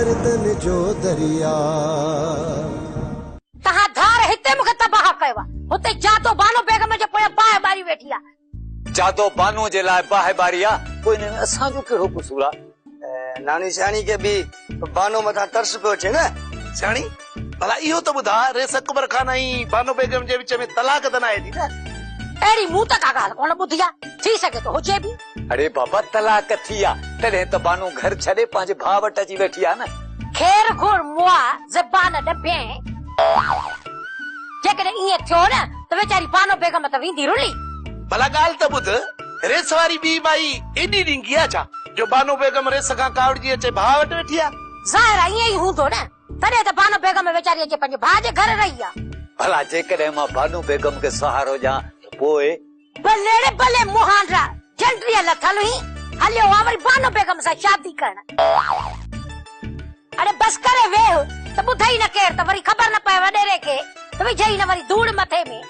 गर्दन जो दरिया तहां धार हिते मूंखे तबाह कयो आहे हुते जातो बानो बेगम जे पोयां बाहि बारी वेठी आहे जातो बानो जे लाइ बाहि बारी आहे कोई न असांजो कहिड़ो कसूर आहे नानी सियाणी के भी बानो मथा तरस पियो अचे न सियाणी भला इहो त ॿुधा रेस अकबर खान ऐं बानो बेगम जे विच में तलाक त न आहे थी न अहिड़ी मूं त का ॻाल्हि कोन ॿुधी आहे थी सघे थो हुजे बि अरे बाबा तलाक थी आहे तॾहिं त बानो घर छॾे पंहिंजे भाउ वटि अची वेठी आहे न खैर घुर मुआ ज़बान ॾबे जेकॾहिं ईअं थियो न त वेचारी बानो बेगम त वेंदी रुली भला ॻाल्हि त ॿुध रेस वारी ॿी माई एॾी ॾींगी आहे छा जो बानो बेगम रेस खां कावड़जी अचे भाउ वटि वेठी आहे ज़ाहिर आहे ईअं ई हूंदो न तॾहिं त बानो बेगम वेचारी अचे पंहिंजे भाउ जे घर रही आहे भला जेकॾहिं मां बानो बेगम खे सहारो ॾियां पोइ भले रे भले मुहांडा झंडरीअ लथल हुई हलियो आहे वरी बानो बेगम सां शादी करण अरे बस करे वेह त ॿुधई न केर त वरी ख़बर न पए वॾेरे खे त विझई न वरी धूड़ मथे में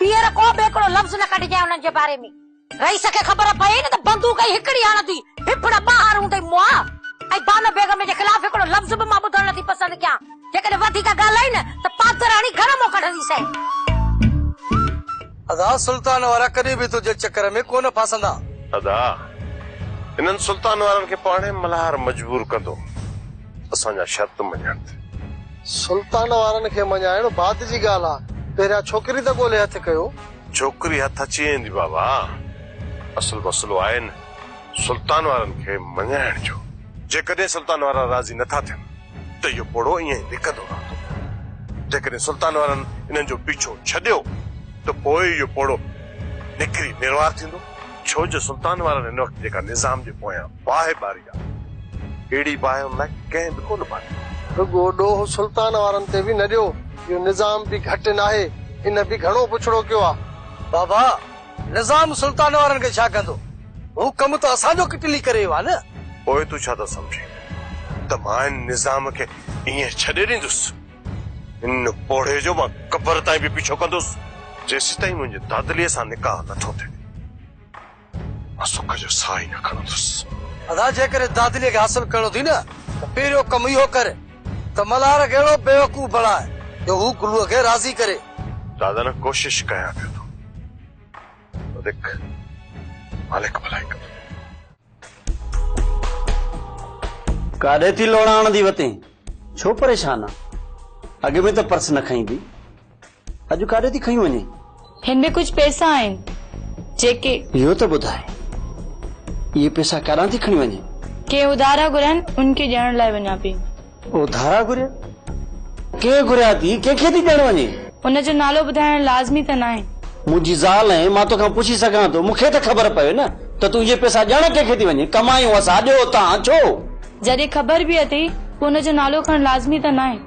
ॿीहर को बि हिकिड़ो लफ़्ज़ न कढिजांइ उन्हनि जे बारे में रईस खे ख़बर पए न त बंदूक ई हिकिड़ी हणंदी फिफड़ ॿाहिरि हूंदई मुआ ऐं बानो बेगम जे ख़िलाफ़ हिकिड़ो लफ़्ज़ बि मां ॿुधण नथी पसंदि कयां जेकॾहिं वधीक ॻाल्हाई न त पातराणी घर मां कढंदीसीं अदा सुल्तान वारा कॾहिं बि तुंहिंजे चक्कर में कोन फासंदा अदा इन्हनि सुल्तान वारनि खे पाणे मल्हार मजबूर कंदो असांजा शर्त मञण सुल्तान वारनि खे मञाइण बात जी ॻाल्हि आहे पहिरियां छोकिरी त ॻोल्हे हथ कयो छोकिरी हथ अची वेंदी बाबा असल मसलो आहे न सुल्तान वारनि खे मञाइण जो जेकॾहिं सुल्तान वारा राज़ी नथा थियनि त इहो पोड़ो ईअं ई लिकंदो रहंदो जेकॾहिं सुल्तान वारनि इन्हनि जो पीछो छॾियो त पोइ इहो पोड़ो निकिरी निर्वार थींदो छो जो सुल्तान वारनि हिन वक़्तु जेका निज़ाम जे पोयां बाहि बारी आहे अहिड़ी बाहि हुन लाइ कंहिं बि कोन बारी रुॻो ॾोह सुल्तान वारनि ते बि न ॾियो इहो निज़ाम बि घटि नाहे इन बि घणो पुछड़ो कयो आहे बाबा निज़ाम सुल्तान वारनि खे छा कंदो हू कमु त असांजो किटली करे वियो आहे न पोइ तूं छा था सम्झे त मां हिन निज़ाम खे ईअं छॾे ॾींदुसि हिन पोड़े जो मां कबर ताईं बि पीछो कंदुसि जेसि ताईं मुंहिंजे दादलीअ सां निकाह नथो थिए मां सुख जो साह ई न खणंदुसि अदा जेकॾहिं दादलीअ खे हासिल करणो थी न त पहिरियों कमु इहो करे त मल्हार खे अहिड़ो बेवकूफ़ बणाए जो हू गुलूअ खे राज़ी करे दादा न कोशिश कयां पियो थो देख मालिक भलाई कंदो काॾे थी लोड़ा आणंदी वते छो परेशान आहे अॻे में त पर्स न खईंदी अॼु काॾे थी खई वञे हिन में कुछ पैसा आहिनि जेके इहो त ॿुधाए इहे पैसा काॾां थी खणी वञे के उधारा घुरनि उनखे ॾियण लाइ वञा पई उधारा घुरिया के घुरिया थी कंहिंखे थी ॾियण वञे उनजो नालो ॿुधाइण लाज़मी त न आहे मुंहिंजी ज़ाल आहे मां तोखां पुछी सघां थो मूंखे त ख़बर पए न त तूं इहे पैसा ॾियण कंहिंखे थी वञे कमायूं असां ॾियो तव्हां छो जॾहिं ख़बर बि अथई पोइ उनजो नालो खणण लाज़मी त न आहे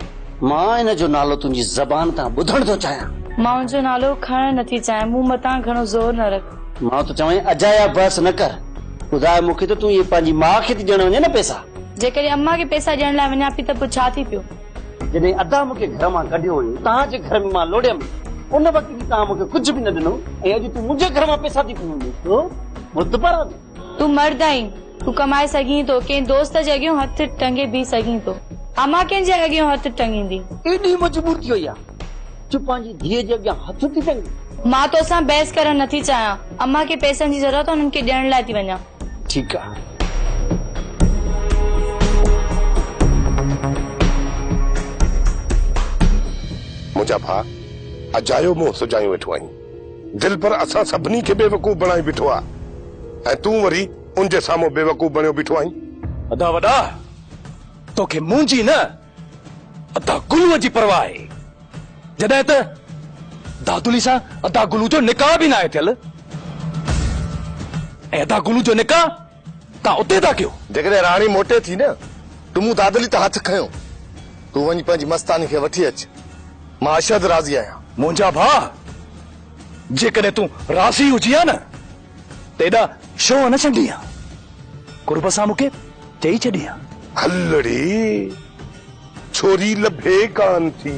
मां हिन जो नालो तुंहिंजी ज़बान तां ॿुधण थो चाहियां मां उनजो नालो खणण नथी चाहियां मूं मथां घणो ज़ोर न रख मां तो चवां अजाया बहस न कर ॿुधाए मूंखे त तूं इहे पंहिंजी माउ खे थी ॾियण वञे न पैसा जेकॾहिं अम्मा खे पैसा ॾियण लाइ वञा पई त पोइ छा थी पियो जॾहिं अदा मूंखे घर मां कढियो हुयो तव्हांजे घर में मां लोड़ियमि उन वक़्तु बि तव्हां मूंखे कुझु बि न ॾिनो ऐं अॼु तूं मुंहिंजे घर मां पैसा थी वञे तूं मर्द आहीं तूं कमाए सघीं थो कंहिं दोस्त जे अॻियां हथ टंगे बीह सघीं थो अम्मा कंहिंजे अॻियां हथ टंगींदी एॾी मजबूर थी वई आहे जो पंहिंजी धीअ जे अॻियां हथ थी टंगे मां तोसां बहस करण नथी चाहियां अम्मा खे पैसनि जी ज़रूरत आहे उन्हनि खे ॾियण लाइ थी वञा ठीकु आहे मुंहिंजा भाउ अजायो मुंहुं सुजायूं वेठो आहीं दिल पर असां सभिनी खे बेवकूफ़ बणाई बीठो आहे ऐं तूं वरी उनजे साम्हूं बेवकूफ़ बणियो बीठो आहीं अदा वॾा तोखे मुंहिंजी न अदा गुलूअ जी परवाह आहे जॾहिं त दादुली सां अदा गुलू जो निकाह बि न आहे थियल ऐं अदा गुलू जो निकाह तव्हां उते था कयो जेकॾहिं राणी मोटे थी न तूं मूं दादली त हथ खयो तूं वञी पंहिंजी मस्तानी खे वठी अच मां अशद राज़ी आहियां मुंहिंजा भाउ जेकॾहिं तूं राज़ी हुजी आहे न त एॾा शो न छॾी आहे कुर्ब सां मूंखे चई छॾी आहे हलड़ी छोरी लभे कान थी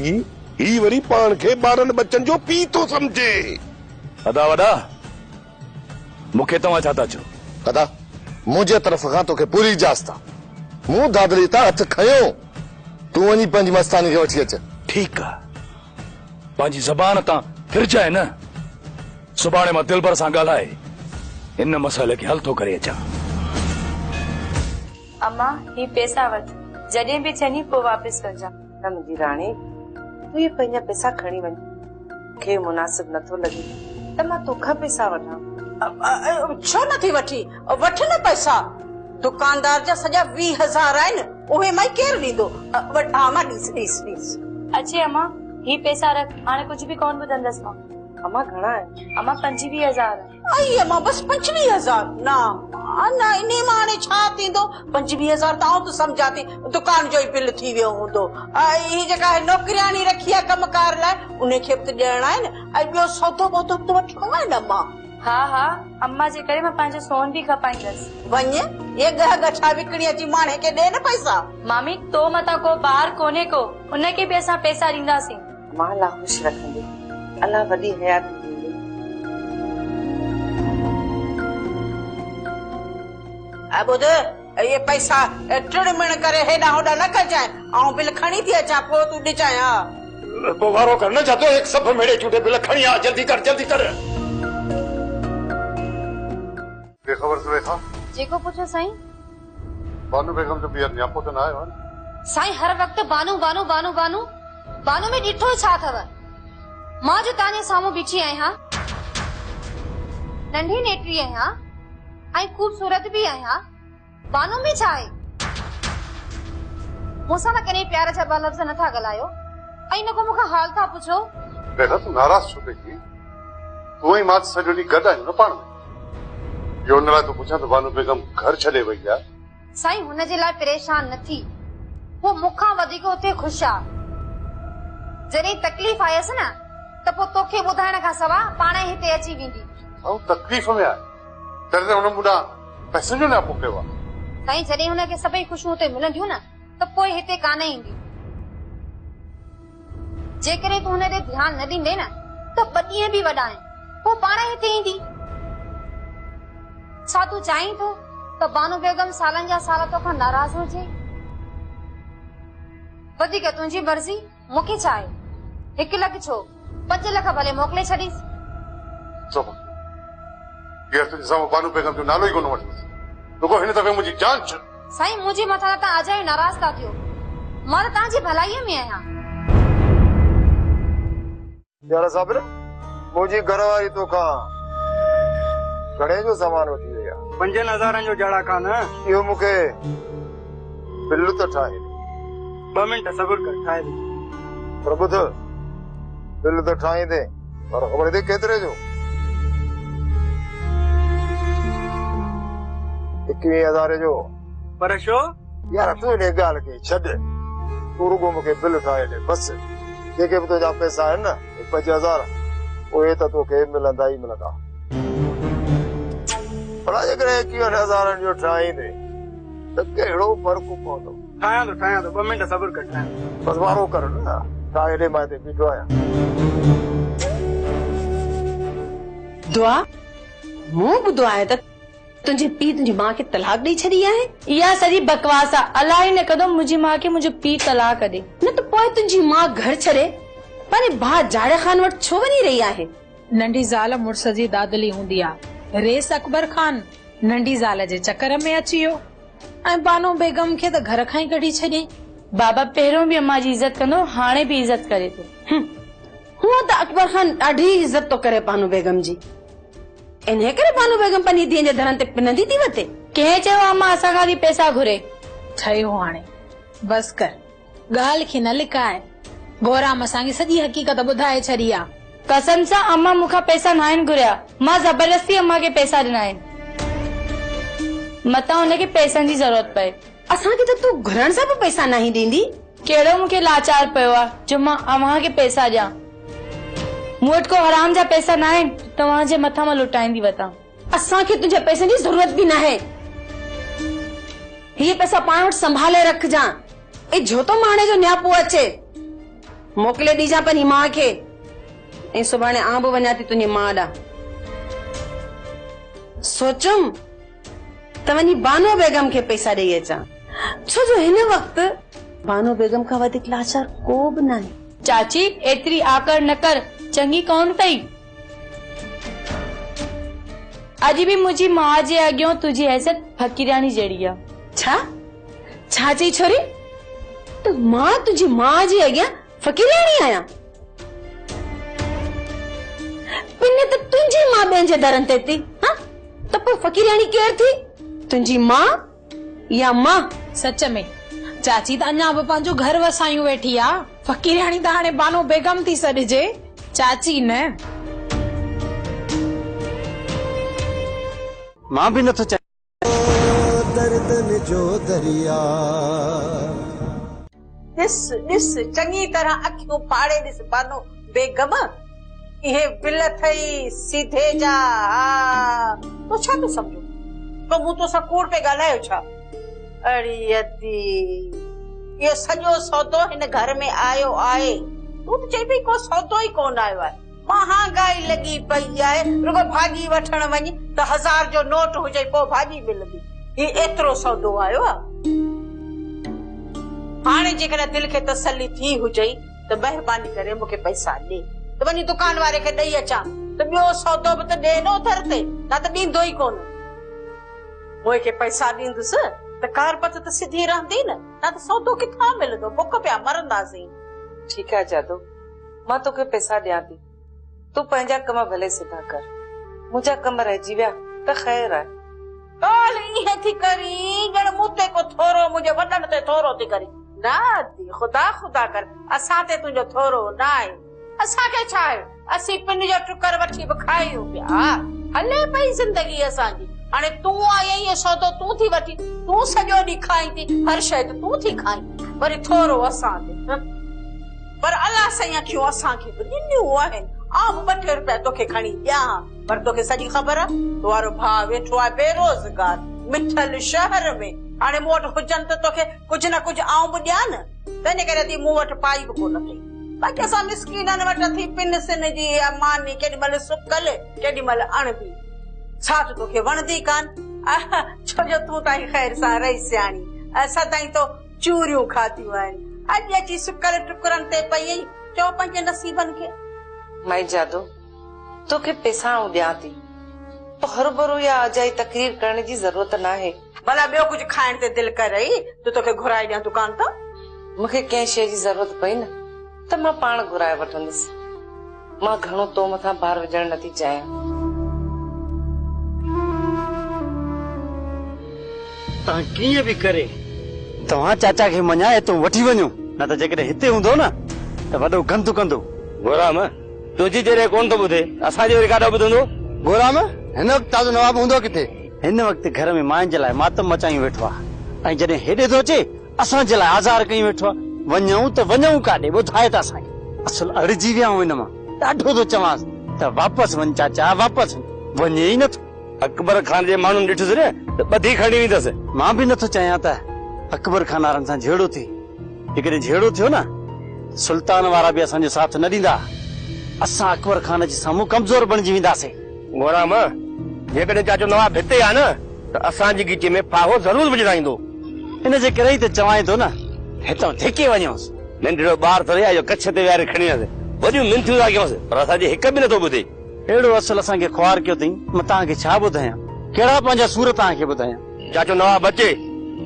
ही वरी पान खे ॿारनि बच्चनि जो पी थो समझे अदा वॾा मूंखे तव्हां छा था चओ अदा मुंहिंजे तरफ़ खां तोखे पूरी इजाज़त आहे मूं दादली तां हथ खयो तू वञी पंहिंजी मस्तानी खे वठी अच। ठीकु आहे, पंहिंजी ज़बान तां फिरजाए न। सुभाणे मां दिलबर सां ॻाल्हाए इन मसइले खे हल थो करे अचां। अम्मा ही पैसा वठ, जॾहिं बि चनी पोइ वापस कजां। न मुंहिंजी राणी, तू ये पंहिंजा पैसा खणी वञ। मूंखे मुनासिब नथो लॻे त मां तोखां पैसा वठां। छो नथी वठी? वठ न पैसा। दुकानदार जा सॼा 20,000 आहिनि, उहे मां केरु ॾींदो? मां ॾीस। अच्छी अम्मा, ही पैसा रख, हाणे कुछ भी कोन ॿुधंदसि मां। अम्मा घणा आहिनि? अम्मा 25,000। आई अम्मा बस 25,000? न इन्ही मां हाणे छा थींदो? 25,000 त आउं त सम्झां थी दुकान जो ई बिल थी वियो हूंदो। ही जेका नौकरियाणी रखी आहे कमकार लाइ, उन खे बि त ॾियणा आहिनि, ऐं ॿियो सौदो बौदो बि त वठिणो आहे न अम्मा। हा अम्मा जे करे मां पंहिंजो सोन बि खपाईंदसि। वञ ये गठा विकणी अची माणे खे ॾे न पैसा। मामी तो मता को ॿार कोने को, उनखे बि असां पैसा ॾींदासीं। मां अल्लाह ख़ुशि रखंदी, अल्लाह वॾी हयात ॾींदी। ॿुध, ये पैसा टिड़मिण करे हेॾा होॾा न कजांइ, ऐं बिल खणी थी अचां पोइ तूं ॾिजांइ। हा पोइ वारो कर न, जातो एक सफ़ मेड़े झूठे बिल खणी आ। जल्दी कर। बेखबर सुलेखा, जेको पुछो साईं। बानू बेगम जो ॿीहर न्यापो त न आयो आहे न? साईं हर वक्त बानू बानू बानू बानू बानू में ॾिठो छा अथव? मां जो तव्हांजे साम्हूं बीठी आहियां, नंढी नेटरी आहियां ऐं ख़ूबसूरत बि आहियां। बानू में छा आहे? मूंसां न कॾहिं प्यार जा ॿ लफ़्ज़ नथा ॻाल्हायो ऐं न को मूंखां हाल था पुछो। बेटा तूं नाराज़ छो पई थी? तूं ऐं मां सॼो ॾींहुं गॾु आहियूं न पाण में। इहो उन लाइ तूं पुछां त बानू बेगम घर छॾे वई आहे? साईं हुन जे लाइ परेशान न थी, वो मूंखां वधीक उते ख़ुशि आहे। जॾहिं तकलीफ़ आयसि न त पोइ तोखे ॿुधाइण खां सवाइ पाण हिते अची वेंदी। ऐं तकलीफ़ में आहे तॾहिं त हुन मुंडा पैसनि जो न्यापो कयो आहे। साईं जॾहिं हुनखे सभई ख़ुशियूं उते मिलंदियूं न त पोइ हिते कान ईंदी। जेकॾहिं तूं हुन ते ध्यानु न ॾींदे न त 2 ॾींहं बि वॾा आहिनि, पोइ पाण हिते ईंदी। छा तूं चाहीं थो त बानू बेगम सालनि जा साल तोखां नाराज़ हुजे? वधीक तुंहिंजी मर्ज़ी, मूंखे छा आहे? 1 लख छो 5 लख भले मोकिले छॾीस। तुंहिंजे साम्हूं बानू बेगम जो नालो ई कोन वठंदुसि, रुगो हिन दफ़े मुंहिंजी जान छॾ। साईं मुंहिंजे मथां तव्हां अजायो नाराज़ था थियो, मां त तव्हांजी भलाईअ में आहियां। यार साबिर, मुंहिंजी घरवारी तोखां घणे जो सामान वठी वई आहे? 5,000 जो जड़ा कान। इहो मूंखे बिल त ठाहे। 2 मिंट सब्र कर, ठाहे दे। पर ॿुध, बिल त ठाहींदे, पर ख़बर थी केतिरे जो? 21,000 जो। पर छो? यार तूं इन ॻाल्हि खे छॾ, तूं रुगो मूंखे बिल ठाहे ॾे बस। जेके बि तुंहिंजा पैसा आहिनि न 5,000, उहे त तोखे मिलंदा ई मिलंदा। भला जेकॾहिं 21,000 जो ठाहींदे त कहिड़ो फ़र्क़ु पवंदो? ठाहियां थो 2 मिंट सब्र कर। बस वारो कर न, ठाहे ॾे, मां हिते बीठो आहियां। दुआ, मूं ॿुधो आहे त तुंहिंजे पीउ तुंहिंजी मां खे तलाक ॾेई छॾी आहे। इहा सॼी बकवास आहे। अलाह ई न कंदो मुंहिंजी मां खे मुंहिंजो पीउ तलाक ॾे। न त पोइ तुंहिंजी मां घर छॾे पंहिंजे भाउ जाड़े खान वटि छो वञी रही आहे? नंढी ज़ाल मुड़ुस जी दादली हूंदी आहे। रेस अकबर खान नंढी ज़ाल जे चकर में अची वियो ऐं बानो बेगम खे त घर खां ई कढी छॾियईं। बाबा पहिरियों बि अम्मा जी इज़त कंदो, हाणे बि इज़त करे थो। हूअं त अकबर खान ॾाढी इज़त थो करे बानो बेगम जी, इन्हे करे बानो बेगम पंहिंजी धीअ जे दरनि ते पिनंदी थी वठे। कंहिं चयो अम्मा असां खां पैसा घुरे? ठहियो हाणे बस कर, ॻाल्हि खे न लिकाए। गौराम असांखे सॼी हक़ीक़त ॿुधाए छॾी आहे। कसम सां अम्मा मूंखां पैसा न आहिनि घुरिया, मां ज़बरदस्ती अम्मा खे पैसा ॾिना आहिनि। मतां हुनखे पैसनि जी ज़रूरत पए। असांखे त तूं घुरण सां बि पैसा न ई ॾींदी। कहिड़ो मूंखे लाचार पियो आहे जो मां अव्हां खे पैसा ॾियां? मूं वटि को हराम जा पैसा न आहिनि, तव्हांजे मथां मां लुटाईंदी वठां। असांखे तुंहिंजे पैसनि जी ज़रूरत बि न आहे। हीअ पैसा पाण वटि संभाले रखजां, ऐं जो तो माणे जो न्यापो अचे मोकिले ॾीजां पंहिंजी मां खे, ऐं सुभाणे आं बि वञा थी तुंहिंजी मां ॾांहुं। सोचुम त वञी बानो बेगम खे पैसा ॾेई अचां, छो जो हिन वक़्तु बानो बेगम खां वधीक लाचार को बि नाहे। चाची एतिरी आकर न कर, चङी कोन तई। अॼु बि मुंहिंजी मां जे अॻियां तुंहिंजी हैसियत फ़क़ीरानी जहिड़ी आहे। छा चई छोरी? तो मां तुझी मां जे अॻियां फ़क़ीरानी आहियां? पिने त तुंहिंजी मां ॿियनि जे दरनि ते थी, हाँ? त पोइ फ़क़ीरानी केरु थी? तुंहिंजी मां या मां? सच में चाची त अञा बि पंहिंजो घर वसायूं वेठी आ। फ़क़ीरानी त हाणे बानो बेगम थी सॾिजे, चाची न। मां भी नथो चाहे दर्दन जो दरिया। ॾिस चङी तरह अखियूं फाड़े ॾिस बानो बेगम, इहे बिल थई सीधे जा। तो छा तो समझो तो मूं तो कूड़ पे ॻाल्हायो छा? अड़ी अदी ये सॼो सौदो हिन घर में आयो आहे। तूं त चई पई को सौदो ई कोन आयो आहे। महांगाई लगी पई आहे, रुगो भाॼी वठण वञ त 1000 जो नोट हुजे पोइ भाॼी मिलंदी। ही एतिरो सौदो आयो आहे। हाणे जेकॾहिं दिलि खे तसल्ली थी हुजे त महिरबानी करे मूंखे पैसा ॾे त वञी दुकान वारे खे ॾेई अचां त ॿियो सौदो बि त ॾे न उधर ते, न त ॾींदो ई कोन। उहे खे पैसा ॾींदुसि त कारपत त सिधी रहंदी न त सौदो किथां मिलंदो, बुख पिया मरंदासीं। ठीक है जादू, मां तोखे पैसा ॾियां थी, तू पंहिंजा कम भले सिधा कर। मुंहिंजा कम रहिजी विया त ख़ैर आहे। काल इहे थी करी ॼण मूं ते को थोरो मुंहिंजे वॾनि ते थोरो थी करी। ना दी खुदा कर असां ते तुंहिंजो थोरो न आहे। असांखे छा आहे, असीं पिन जो टुकर वठी बि खायूं पिया, हले पई ज़िंदगी असांजी। हाणे तूं आई इहो सौदो तूं थी वठी, तूं सॼो ॾींहुं खाई थी, हर शइ तूं थी खाई, वरी थोरो असां ते। पर अलाह साईं अखियूं असांखे बि ॾिनियूं आहिनि। आऊं 2 रुपया तोखे खणी ॾियां, पर तोखे सॼी ख़बर आहे तो वारो भाउ वेठो आहे बेरोज़गार मिठल शहर में। हाणे मूं वटि हुजनि त तोखे कुझु न कुझु आऊं बि ॾियां न, तंहिंजे करे थी मूं वटि पाई बि कोन अथई। बाक़ी असां मिसकीननि वटि थी पिन सिन जी मानी, केॾी महिल सुकल केॾी महिल अणबी। छा तोखे वणंदी कान? छो जो तूं ताईं ख़ैर सां रही सियाणी, सदाईं तो चूरियूं खाधियूं आहिनि। अॼु अची सुकल टुकरनि ते पई चओ पंहिंजे नसीबनि खे। माई जादू, तोखे पैसा आऊं ॾियां थी, तो हरू या अजाई तकरीर करण जी ज़रूरत न आहे। भला ॿियो कुझु खाइण ते दिलि करे त तोखे घुराए ॾियां दुकान तां। मूंखे कंहिं शइ जी ज़रूरत पई न त मां पाण घुराए वठंदसि। मां घणो तो मथां भार विझण नथी चाहियां। तव्हां कीअं बि करे तव्हां चाचा खे मञाए तूं वठी वञो, न त जेकॾहिं हिते हूंदो न त वॾो गंद कंदो। गोराम तुंहिंजी जॾहिं कोन थो ॿुधे, असांजो वरी काॾो ॿुधंदो? गोराम हिन वक़्तु ताज़ो नवाब हूंदो किथे? हिन वक़्तु घर में माइन जे लाइ मातम मचाई वेठो आहे, ऐं जॾहिं हेॾे थो अचे असांजे लाइ आज़ार कई वेठो आहे। वञूं त वञूं काॾे, ॿुधाए त असांखे। असुल अड़जी विया आहियूं हिन मां, ॾाढो थो चवांसि त वापसि वञ चाचा, वापसि वञे ई नथो। अकबर खान जे माण्हुनि ॾिठुसि न त ॿधी खणी वेंदसि। मां बि नथो चाहियां त अकबर खान वारनि सां झेड़ो थिए। जेकॾहिं झेड़ो थियो न, सुल्तान वारा बि असांजो साथ न ॾींदा, असां अकबर खान जे साम्हूं कमज़ोर बणिजी वेंदासीं। गोराम जेकॾहिं चाचो नवाब हिते आहे न त असांजी गीचे में फाहो ज़रूर विझराईंदो। इन जे करे ई त चवां थो न हितां धिके वञोसि। नंढड़ो ॿार थो रहे, कच्छ ते विहारे खणी वियासीं, वॾियूं मिंथियूं था कयोसि, पर असांजे हिक बि नथो ॿुधे। अहिड़ो असुल असांखे ख्वार कयो अथई, मां तव्हांखे छा ॿुधायां, कहिड़ा पंहिंजा सूर तव्हांखे ॿुधायां। चाचो नवाब अचे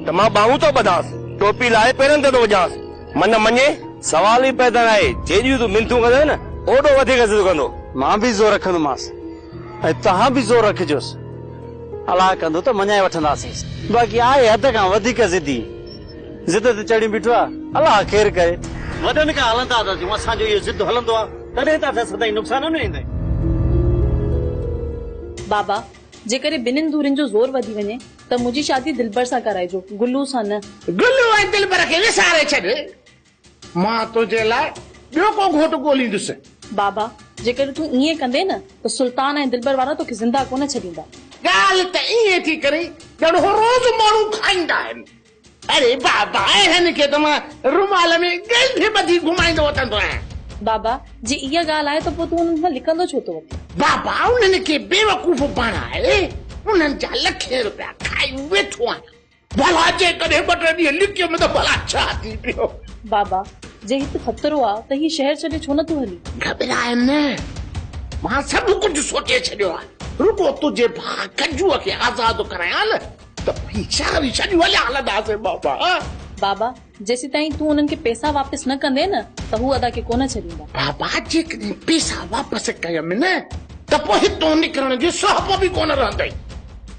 त मां बाहूं थो ॿधांसि, टोपी लाहे पेरनि ते थो विझांसि, मन मञे सवाल ई पैदा न आहे। जेॾियूं तूं मिंथियूं कंदे न ओॾो वधीक ज़िद कंदो। मां बि ज़ोर रखंदोमांसि ऐं तव्हां बि ज़ोर रखिजोसि। अलाह कंदो त मञाए वठंदासीं। बाक़ी आहे हद खां वधीक ज़िदी, ज़िद ते चढ़ी बीठो आहे। अलाह ख़ैर करे, वॾनि खां हलंदा था थियूं, असांजो इहो ज़िद हलंदो आहे, तॾहिं त सदाईं नुक़सान न ईंदा। बाबा जेकॾहिं ॿिन्हिनि दूरिन जो ज़ोर वधी वञे त मुंहिंजी शादी दिलबर सां कराइजो, गुल्लू सां न। गुल्लू ऐं दिलबर खे विसारे छॾ, मां तुंहिंजे लाइ ॿियो को घोट ॻोल्हींदुसि। बाबा जेकॾहिं तूं ईअं कंदे न त सुल्तान ऐं दिलबर वारा तोखे ज़िंदा कोन छॾींदा। ॻाल्हि त ईअं थी करे ॼण हो रोज़ माण्हू खाईंदा आहिनि। अरे बाबा हिन खे त मां रुमाल में ॻंढि ॿधी घुमाईंदो वठंदो आहियां। बाबा जी इहा ॻाल्हि आहे त पोइ तूं हुननि खां लिकंदो छो थो वठे? बाबा उन्हनि खे बेवकूफ़ बणाए उन्हनि जा लखे रुपया खाई वेठो आहियां। भला जे कॾहिं 2 टे ॾींहं लिकियो में त भला छा थी पियो। बाबा जे हिते ख़तरो आहे त हीउ शहर छॾे छो नथो हली? घबराए न, मां सभु कुझु सोचे छॾियो आहे। रुगो तुंहिंजे भाउ कजूअ खे आज़ादु करायां न त भई सारी शयूं हलिया हलंदासीं बाबा। बाबा जेसी ताईं तूं उन्हनि खे पैसा वापसि न कंदे न त हू अदा खे कोन छॾींदा। बाबा जेकॾहिं पैसा वापसि कयमि न त पोइ हितां निकिरण जो सहप बि कोन रहंदई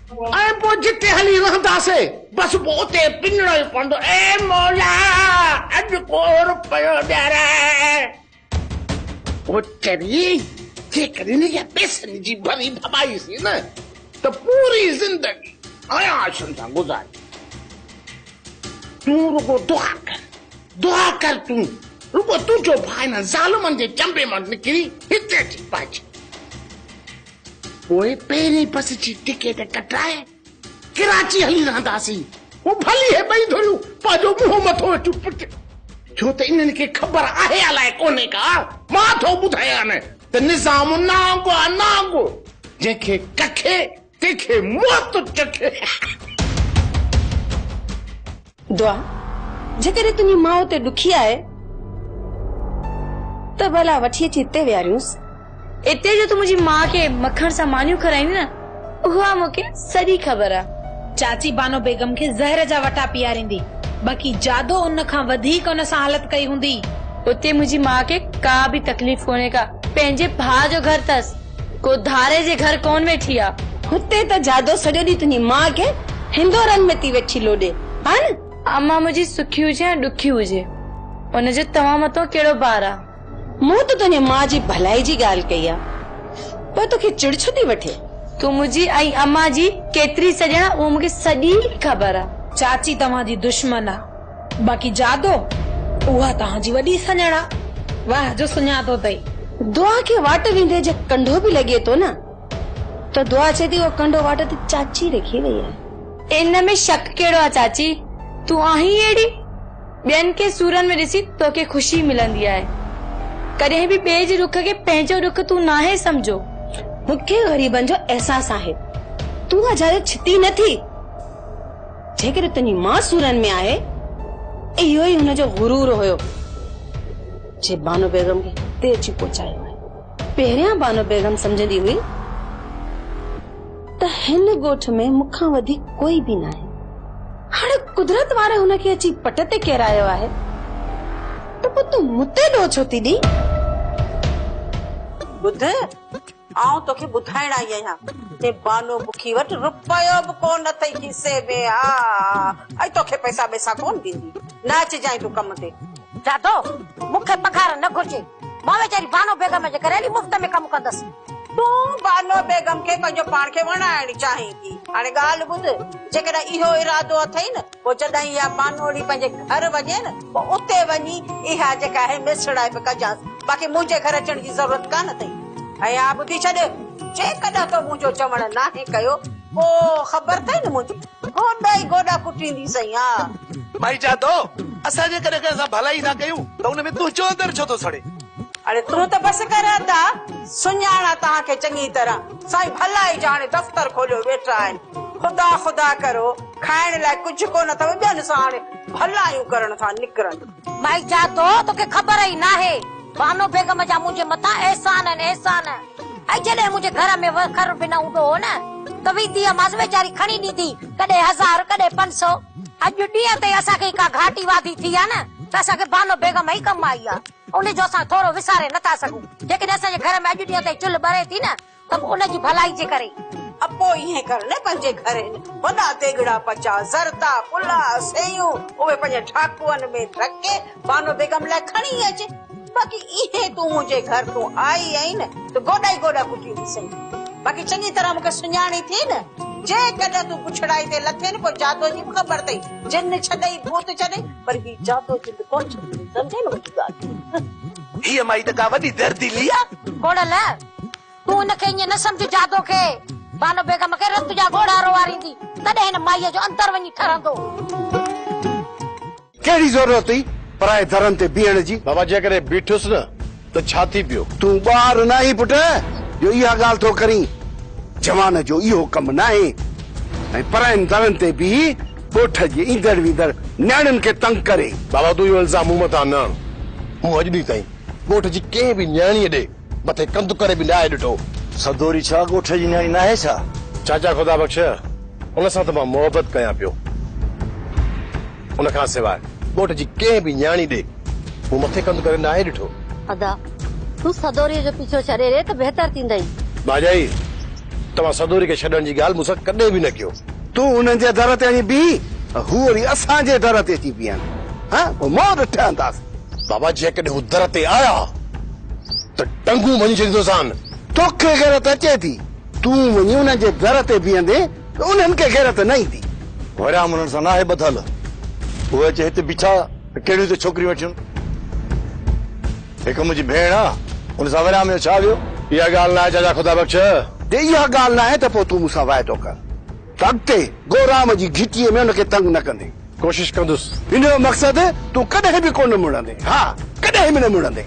ऐं पोइ जिते हली रहंदासीं बसि पोइ उते पिञणो ई पवंदो। ए मौला अॼु को रुपयो ॾियाराए। ओ चरी जेकॾहिं इहा पैसनि जी भरी भबाईसीं न त पूरी ज़िंदगी आयाशनि सां गुज़ारी। तूं रुगो दुआ कर तूं रुगो तुंहिंजो भाउ न ज़ालुमनि जे चंबे मां निकिरी हिते अची पहुची। पोइ पहिरीं बस जी टिकेट कटाए कराची हली रहंदासीं। वो भली है ॿई धुरियूं पंहिंजो मुंहुं मथो वेठियूं पुट, छो त इन्हनि खे ख़बर आहे अलाए कोन्हे का। मां थो ॿुधायां न त निज़ाम नांगो आहे नांगो, जंहिंखे कखे तंहिंखे मौत चखे। दुआ जेकॾहिं तुंहिंजी माउ ते ॾुखी आहे त भला वठी अची हिते विहारियूंसि। इते जो तू मुझी माँ के मक्खण सां मानियूं कराईंदी न उहा मूंखे सॼी ख़बर आहे। चाची बानो बेगम के ज़हर जा वटा पीआरींदी, बाक़ी जादो उन खां वधीक उन सां हालत कई हूंदी। उते मुझी माँ के का भी तकलीफ़ कोने का, पंहिंजे भाउ जो घर तस, को धारे जे घर कोन वेठी आ। हुते त जादो सॼो ॾींहुं तुंहिंजी माँ के हिंदोरनि में थी वेठी लोॾे हा न। अम्मा मुझी सुखी हुजे या ॾुखी हुजे उनजो तव्हां मथां कहिड़ो बार आ। मूं त तुंहिंजी माँ जी भलाई जी ॻाल्हि कई आहे, पर तोखे चिड़ छो थी वठे? तू मुझी ऐं अम्मा जी केतिरी सॼणा उहो मूंखे सॼी ख़बर आ। चाची तव्हां जी दुश्मन आ, बाक़ी जादो उहा तव्हां जी वॾी सॼणा। वाह जो सुञातो अथई। दुआ खे वाट वेंदे जे कंडो बि लॻे थो न त दुआ चए थी उहो कंडो वाट ते चाची रखी वई आहे। इन में शक कहिड़ो आहे चाची? तू आहीं अहिड़ी ॿियनि खे सूरनि में ॾिसी तोखे ख़ुशी मिलंदी आहे, कॾहिं बि ॿिए जे दुख खे पंहिंजो दुख तू नाहे समझो। मूंखे ग़रीबनि जो अहसास आहे, तूं अजारे छिती नथी। जेकॾहिं तुंहिंजी मां सूरनि में आहे इहो ई हुनजो गुरूर हुयो जे बानो बेगम खे हिते अची पहुचायो आहे। पहिरियां बानो बेगम समझंदी हुई त हिन ॻोठ में मूंखां वधीक कोई बि न आहे। हाणे कुदरत वारे हुनखे अची पट ते केरायो आहे त पोइ तूं मुते ॾो छो थी ॾी? ॿुध आऊं तोखे ॿुधाइण आई आहियां ते बानो बुखी वटि रुपयो बि कोन अथई खीसे में। हा ऐं तोखे पैसा बेसा कोन ॾींदी, न अचिजांइ तूं कम ते। जादो मूंखे पघार न घुर्जे, मां वेचारी बानो बेगम जे करे मुफ्त में कमु कंदसि। तूं बानो बेगम खे पंहिंजो पाण खे वणाइण चाहीं थी। हाणे ॻाल्हि ॿुध, जेकॾहिं इहो इरादो अथई न पोइ जॾहिं इहा बानोड़ी पंहिंजे घर वञे न पोइ उते वञी इहा जेका आहे मिसड़ाए पे कजांसि, बाक़ी मुंहिंजे घर अचण जी ज़रूरत कान अथई। ऐं हा ॿुधी छॾ, जेकॾहिं तो मुंहिंजो चवण नाहे कयो पोइ ख़बर अथई न मुंहिंजी गोॾा ई गोॾा कुटींदी सही। हा माई जादो असांजे कॾहिं कंहिं सां भलाई न कयूं त हुन में तूं चौधर छो थो सड़े? अरे तूं त बस कर अदा सुञाणा तव्हांखे चङी तरह। साईं भलाई जाने दफ़्तर खोलियो वेठा आहिनि, ख़ुदा ख़ुदा करो खाइण लाइ कुझु कोन अथव, ॿियनि सां हाणे भलायूं करण था निकिरनि। माई जादो तोखे ख़बर ई नाहे बानो बेगम जा मुंहिंजे मथां एहसान आहिनि एहसान। ऐं जॾहिं मुंहिंजे घर में वखर बि न हूंदो हो न त वीतीअ मां वेचारी खणी ॾींदी, कॾहिं 1000 कॾहिं 500। अॼु ॾींहं ते असांखे का घाटी वादी थी आहे न त असांखे बानो बेगम ई कमु आई आहे, उनजो असां थोरो विसारे नथा सघूं। जेकॾहिं असांजे घर में अॼु ॾींहं ते चुल्ह ॿरे थी न त उनजी भलाई जे करे अपो इहे कर न पंहिंजे घर वॾा देगड़ा पचा ज़रदा पुला सेयूं उहे पंहिंजे ठाकुअनि में रखे बानो बेगम लाइ खणी अचे। बाक़ी इहे तूं मुंहिंजे घर तूं आई आई न त गोॾा ई गोॾा कुटी सही। बाक़ी चङी तरह मूंखे सुञाणी थी न, जेकॾहिं तूं पुछड़ाई ते लथे न पोइ जादो जी ख़बर अथई, जिन छॾई भूत छॾई पर ही जादो जिन कोन छॾई। सम्झे न मुंहिंजी ॻाल्हि? हीअ माई त का वॾी दर्दीली आहे। गोड़ल तूं उनखे ईअं न सम्झ, जादो खे बानो बेगम खे रत जा घोड़ा रोवारींदी तॾहिं हिन माईअ जो अंतर वञी ठरंदो। कहिड़ी ज़रूरत हुई पराए धरन ते बीहण जी? बाबा जेकॾहिं बीठुसि न त छा थी पियो? तूं ॿार न आहीं पुट जो इहा ॻाल्हि थो करीं। जवान जो इहो कमु न आहे। ऐं पराइनि दरनि ते बीह ॻोठ जी ईंदड़ वींदड़ न्याणियुनि खे तंग करे। बाबा तूं इहो इल्ज़ाम मूं मथां न मूं अॼु ॾींहुं ताईं ॻोठ जी कंहिं बि न्याणीअ ॾे मथे कंधु करे बि न आहे ॾिठो। सदोरी छा ॻोठ जी न्याणी न आहे छा? चाचा ख़ुदा बख़्श उन सां त मां मोहबत कयां पियो, उन खां सवाइ ॻोठ जी कंहिं बि न्याणी ॾे मूं मथे कंधु करे न आहे ॾिठो। अदा तूं सदोरीअ जो पीछो छॾे रे त बहितर थींदई। भाॼाई तव्हां सदोरी खे छॾण जी ॻाल्हि मूंसां कॾहिं बि न कयो। तूं उन्हनि जे दर ते वञी बीह, हू वरी असांजे दर ते अची बीहनि। हा मौत ठहंदासीं। बाबा जेकॾहिं हू दर ते आया त टंगू वञी छॾींदोसान। तोखे गैरत अचे थी, तूं वञी उन्हनि जे दर ते बीहंदे त उन्हनि खे गैरत न ईंदी। वरियाम उन्हनि सां न आहे ॿधल, उहे अचे हिते बीठा त कहिड़ियूं त छोकिरियूं वठियूं। हिकु मुंहिंजी भेण आहे, उन सां वरियाम जो छा वियो? इहा ॻाल्हि न आहे चाचा ख़ुदा बख़्श। इहा ॻाल्हि न आहे त पोइ तूं मूंसां वाइदो कर त अॻिते गोराम जी घिटीअ में हुनखे तंग न कंदे। कोशिश कंदुसि। हिन जो मक़सदु तूं कॾहिं बि कोन मुड़ंदे। हा कॾहिं बि न मुड़ंदे।